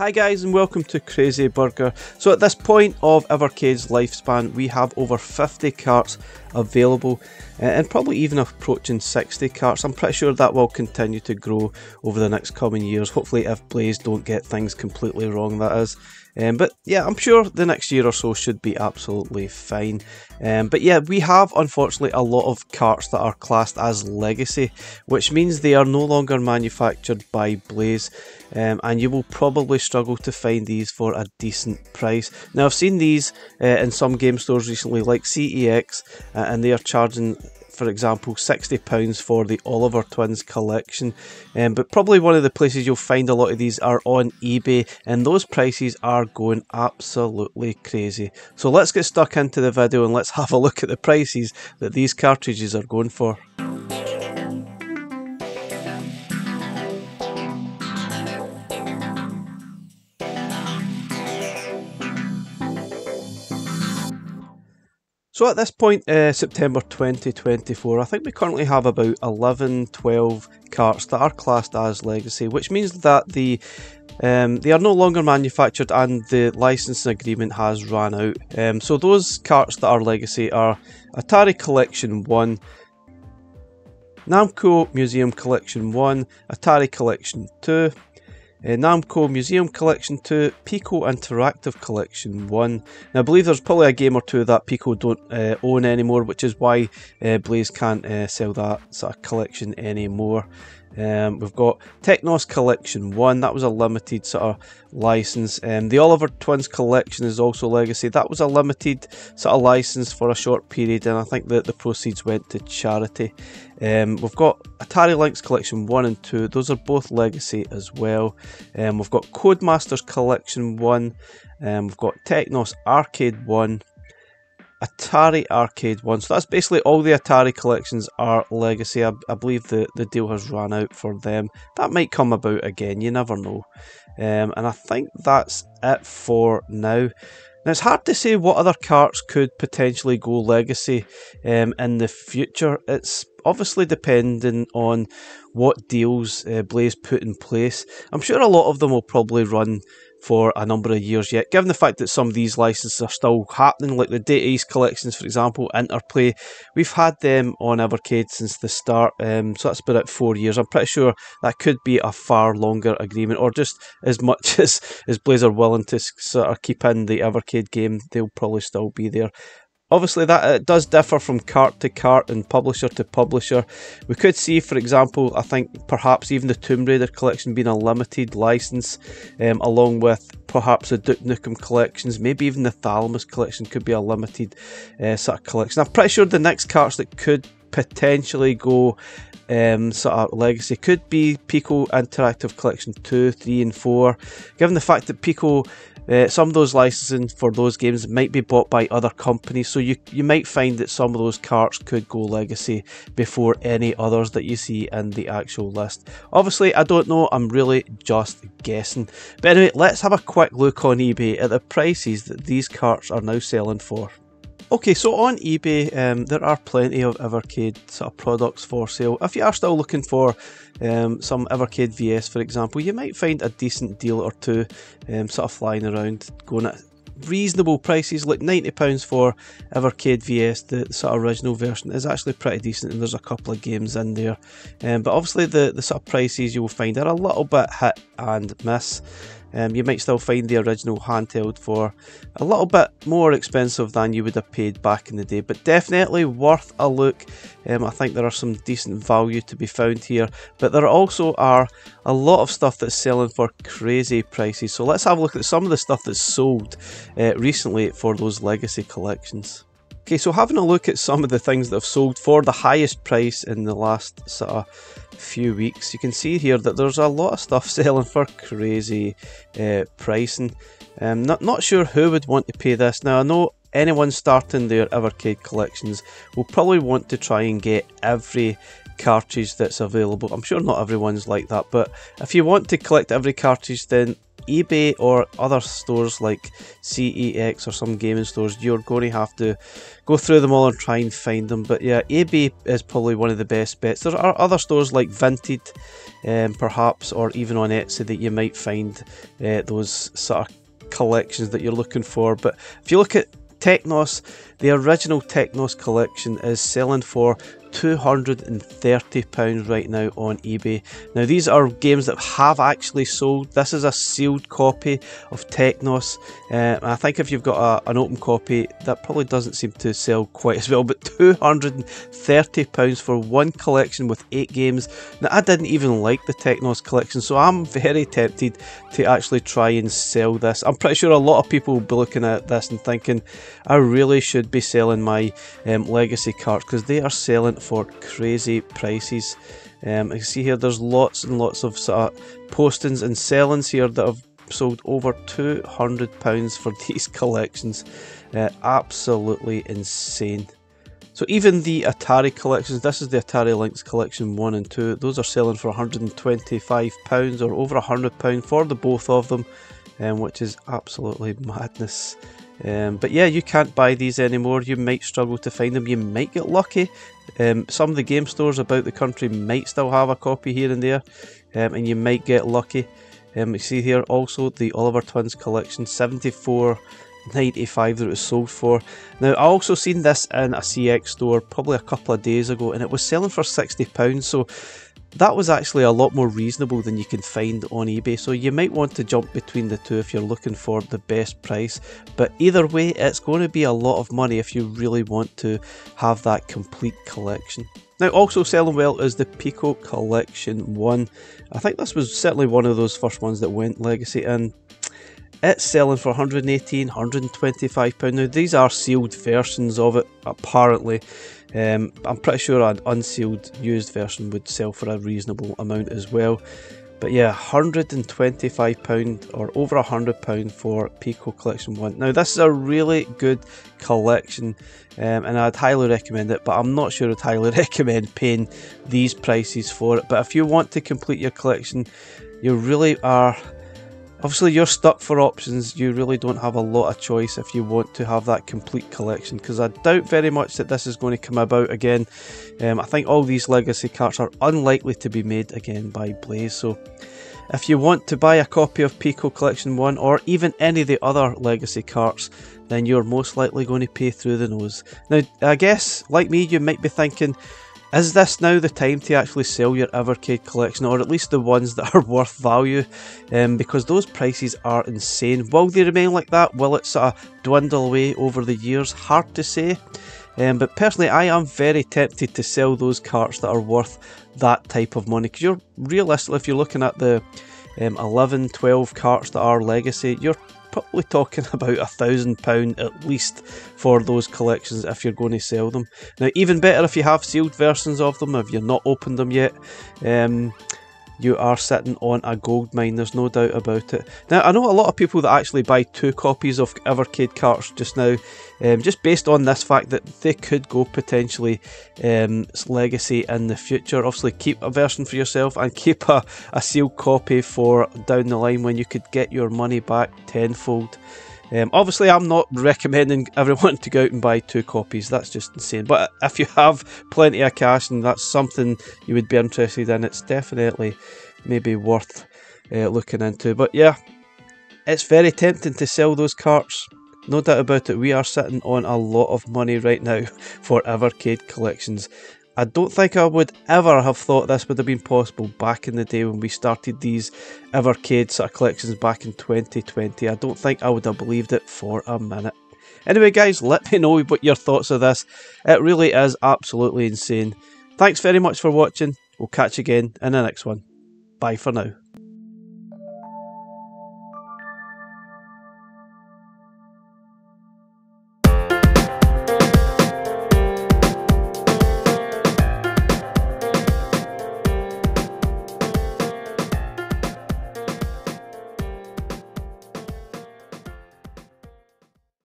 Hi guys and welcome to Crazy Burger. So at this point of Evercade's lifespan we have over 50 carts available and probably even approaching 60 carts. I'm pretty sure that will continue to grow over the next coming years, hopefully if Blaze don't get things completely wrong, that is. But yeah, I'm sure the next year or so should be absolutely fine. But yeah, we have unfortunately a lot of carts that are classed as legacy, which means they are no longer manufactured by Blaze, and you will probably struggle to find these for a decent price. Now I've seen these in some game stores recently like CEX, and they are charging, for example, £60 for the Oliver Twins collection, but probably one of the places you'll find a lot of these are on eBay, and those prices are going absolutely crazy. So let's get stuck into the video and let's have a look at the prices that these cartridges are going for. So at this point, September 2024, I think we currently have about 11-12 carts that are classed as legacy, which means that they are no longer manufactured and the licensing agreement has run out. So those carts that are legacy are Atari Collection 1, Namco Museum Collection 1, Atari Collection 2, Namco Museum Collection 2, Pico Interactive Collection 1. Now I believe there's probably a game or two that Pico don't own anymore, which is why Blaze can't sell that sort of collection anymore. We've got Technos Collection 1, that was a limited sort of license. The Oliver Twins Collection is also legacy. That was a limited sort of license for a short period, and I think that the proceeds went to charity. We've got Atari Lynx Collection 1 and 2, those are both legacy as well. We've got Codemasters Collection 1, we've got Technos Arcade 1, Atari Arcade 1, so that's basically all the Atari collections are legacy. I believe the deal has run out for them. That might come about again, you never know. And I think that's it for now. Now it's hard to say what other carts could potentially go legacy in the future. It's obviously depending on what deals Blaze put in place. I'm sure a lot of them will probably run for a number of years yet, given the fact that some of these licenses are still happening, like the Data East collections, for example, Interplay. We've had them on Evercade since the start, so that's about 4 years. I'm pretty sure that could be a far longer agreement, or just as much as Blaze are willing to sort of keep in the Evercade game, they'll probably still be there. Obviously that it does differ from cart to cart and publisher to publisher. We could see, for example, I think perhaps even the Tomb Raider collection being a limited license, along with perhaps the Duke Nukem collections, maybe even the Thalamus collection could be a limited sort of collection. I'm pretty sure the next carts that could potentially go sort of legacy could be Pico Interactive Collection 2, 3 and 4, given the fact that Pico, some of those licensing for those games might be bought by other companies, so you might find that some of those carts could go legacy before any others that you see in the actual list. Obviously I don't know, I'm really just guessing. But anyway, let's have a quick look on eBay at the prices that these carts are now selling for. Okay, so on eBay, there are plenty of Evercade sort of products for sale. If you are still looking for some Evercade VS, for example, you might find a decent deal or two sort of flying around, going at reasonable prices, like £90 for Evercade VS. The sort of original version is actually pretty decent, and there's a couple of games in there. But obviously the sort of prices you will find are a little bit hit and miss. You might still find the original handheld for a little bit more expensive than you would have paid back in the day, but definitely worth a look. I think there are some decent value to be found here, but there also are a lot of stuff that's selling for crazy prices. So let's have a look at some of the stuff that's sold recently for those legacy collections. Okay, so having a look at some of the things that have sold for the highest price in the last sort of few weeks, you can see here that there's a lot of stuff selling for crazy pricing. Not sure who would want to pay this. Now I know anyone starting their Evercade collections will probably want to try and get every cartridge that's available. I'm sure not everyone's like that, but if you want to collect every cartridge, then eBay or other stores like CEX or some gaming stores, you're going to have to go through them all and try and find them. But yeah, eBay is probably one of the best bets. There are other stores like Vinted, perhaps, or even on Etsy that you might find those sort of collections that you're looking for. But if you look at Technos, the original Technos collection is selling for £230 right now on eBay. Now these are games that have actually sold. This is a sealed copy of Technos. I think if you've got an open copy, that probably doesn't seem to sell quite as well, but £230 for one collection with 8 games. Now I didn't even like the Technos collection, so I'm very tempted to actually try and sell this. I'm pretty sure a lot of people will be looking at this and thinking I really should be selling my legacy carts, because they are selling for crazy prices. You can see here there's lots and lots of sort of postings and sellings here that have sold over £200 for these collections. Absolutely insane. So even the Atari Collections, this is the Atari Lynx Collection 1 and 2, those are selling for £125 or over £100 for the both of them, which is absolutely madness. But yeah, you can't buy these anymore. You might struggle to find them. You might get lucky. Some of the game stores about the country might still have a copy here and there, and you might get lucky. You see here also the Oliver Twins collection, $74.95 that it was sold for. Now I also seen this in a CX store probably a couple of days ago, and it was selling for £60. So that was actually a lot more reasonable than you can find on eBay, so you might want to jump between the two if you're looking for the best price. But either way, it's going to be a lot of money if you really want to have that complete collection. Now also selling well is the Pico Collection 1. I think this was certainly one of those first ones that went legacy, and it's selling for £118, £125. Now these are sealed versions of it, apparently. I'm pretty sure an unsealed used version would sell for a reasonable amount as well. But yeah, £125 or over £100 for Pico Collection 1. Now this is a really good collection, and I'd highly recommend it, but I'm not sure I'd highly recommend paying these prices for it. But if you want to complete your collection, you really are... Obviously you're stuck for options. You really don't have a lot of choice if you want to have that complete collection, because I doubt very much that this is going to come about again. I think all these legacy carts are unlikely to be made again by Blaze. So if you want to buy a copy of Pico Collection 1 or even any of the other legacy carts, then you're most likely going to pay through the nose. Now I guess, like me, you might be thinking, is this now the time to actually sell your Evercade collection, or at least the ones that are worth value? Because those prices are insane. Will they remain like that? Will it sort of dwindle away over the years? Hard to say. But personally, I am very tempted to sell those carts that are worth that type of money. Because realistically, if you're looking at the 11, 12 carts that are legacy, you're probably talking about £1,000 at least for those collections if you're going to sell them. Now even better if you have sealed versions of them, if you've not opened them yet, you are sitting on a gold mine, there's no doubt about it. Now I know a lot of people that actually buy 2 copies of Evercade carts just now, just based on this fact that they could go potentially legacy in the future. Obviously keep a version for yourself and keep a sealed copy for down the line when you could get your money back tenfold. Obviously I'm not recommending everyone to go out and buy 2 copies, that's just insane. But if you have plenty of cash and that's something you would be interested in, it's definitely maybe worth looking into. But yeah, it's very tempting to sell those carts. No doubt about it, we are sitting on a lot of money right now for Evercade collections. I don't think I would ever have thought this would have been possible back in the day when we started these Evercade sort of collections back in 2020. I don't think I would have believed it for a minute. Anyway guys, let me know what your thoughts of this. It really is absolutely insane. Thanks very much for watching. We'll catch you again in the next one. Bye for now.